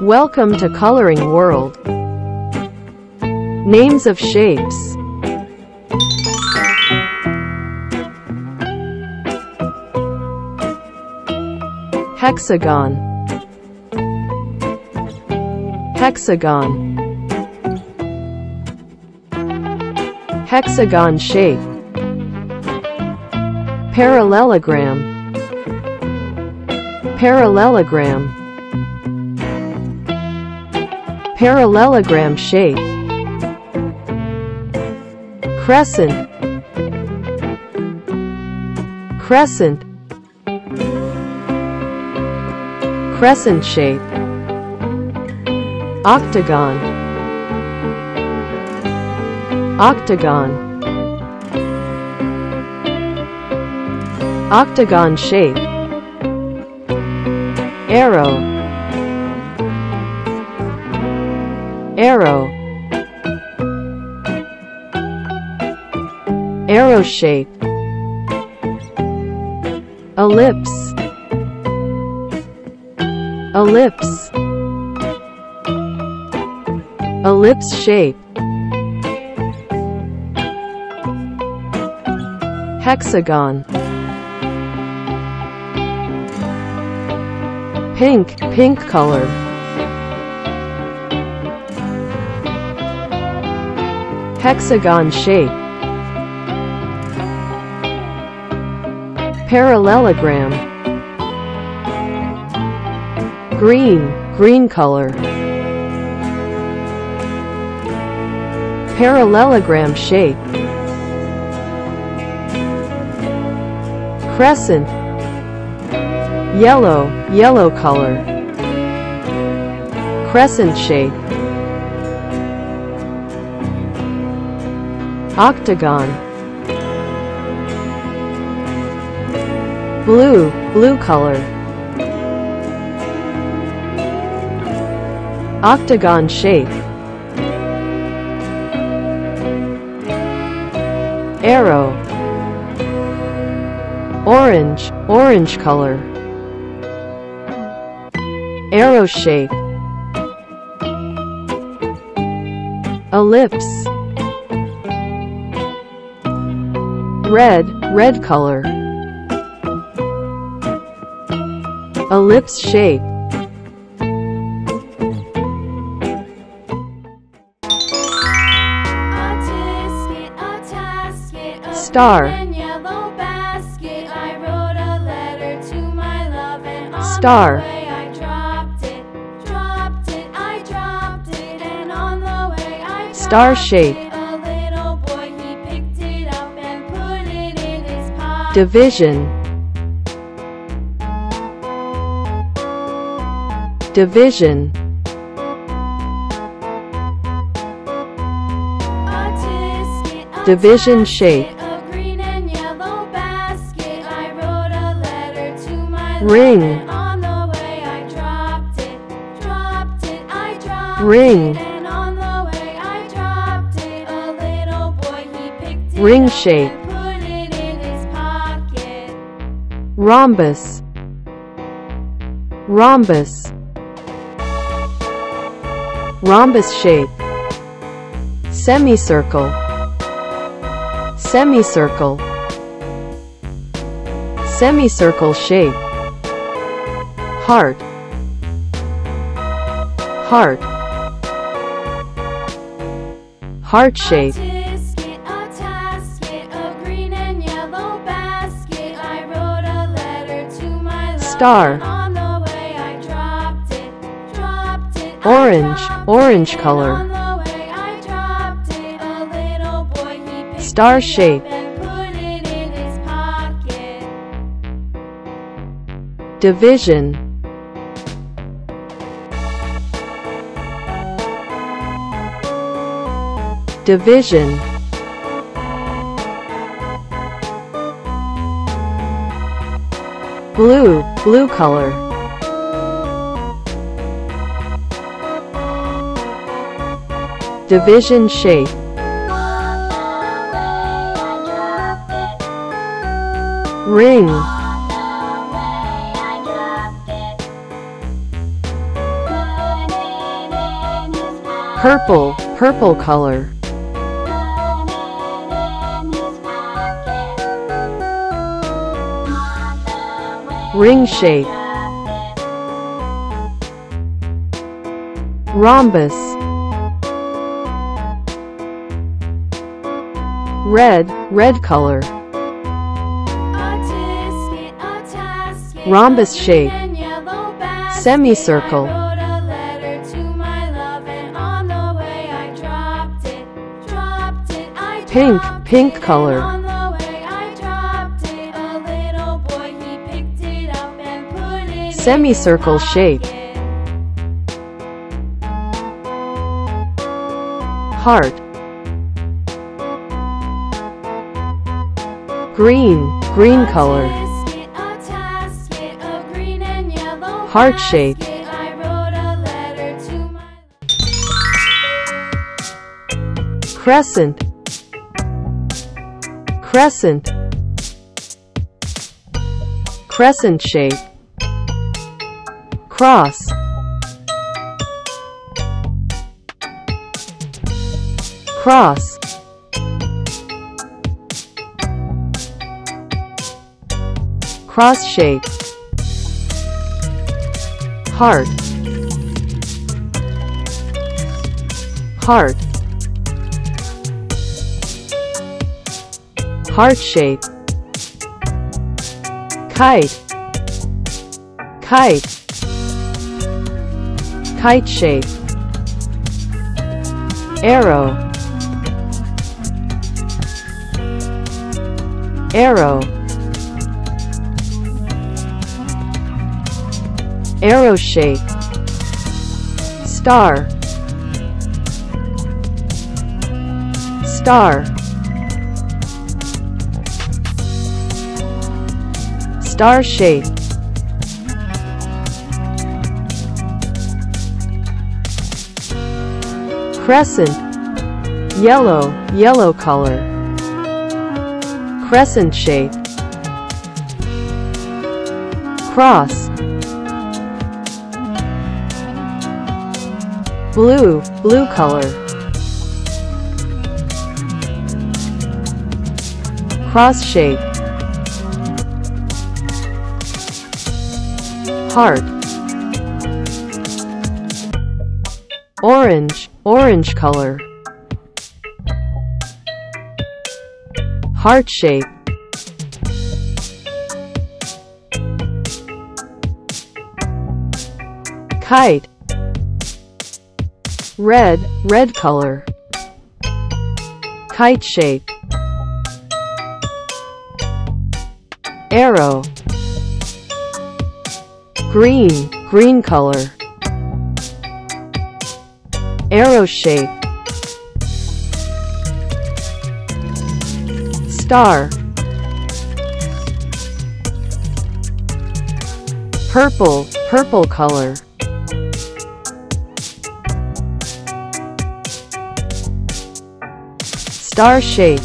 Welcome to Coloring World. Names of shapes. Hexagon. Hexagon. Hexagon shape. Parallelogram. Parallelogram. Parallelogram shape. Crescent. Crescent. Crescent shape. Octagon. Octagon. Octagon shape. Arrow. Arrow. Arrow shape. Ellipse. Ellipse. Ellipse shape. Hexagon. Pink, pink color. Hexagon shape. Parallelogram. Green, green color. Parallelogram shape. Crescent. Yellow, yellow color. Crescent shape. Octagon. Blue, blue color. Octagon shape. Arrow. Orange, orange color. Arrow shape. Ellipse. Red, red color. Ellipse shape. Star. Star. Star shape. Division. Division. Division shape. Ring. Ring. Ring shape. Rhombus. Rhombus. Rhombus shape. Semicircle. Semicircle. Semicircle shape. Heart. Heart. Heart shape. Star. Orange, orange color. Star shape. Division. Division. Blue, blue color. Division shape. Ring. Purple, purple color. Ring shape. Rhombus. Red, red color. Rhombus shape. Semicircle. Pink, pink color. Semicircle shape. Heart. Green, green color. Heart shape. Crescent. Crescent. Crescent shape. Cross. Cross. Cross shape. Heart. Heart. Heart shape. Kite. Kite. Kite shape. Arrow. Arrow. Arrow shape. Star. Star. Star shape. Crescent. Yellow, yellow color. Crescent shape. Cross. Blue, blue color. Cross shape. Heart. Orange, orange color. Heart shape. Kite. Red, red color. Kite shape. Arrow. Green, green color. Arrow shape. Star. Purple, purple color. Star shape.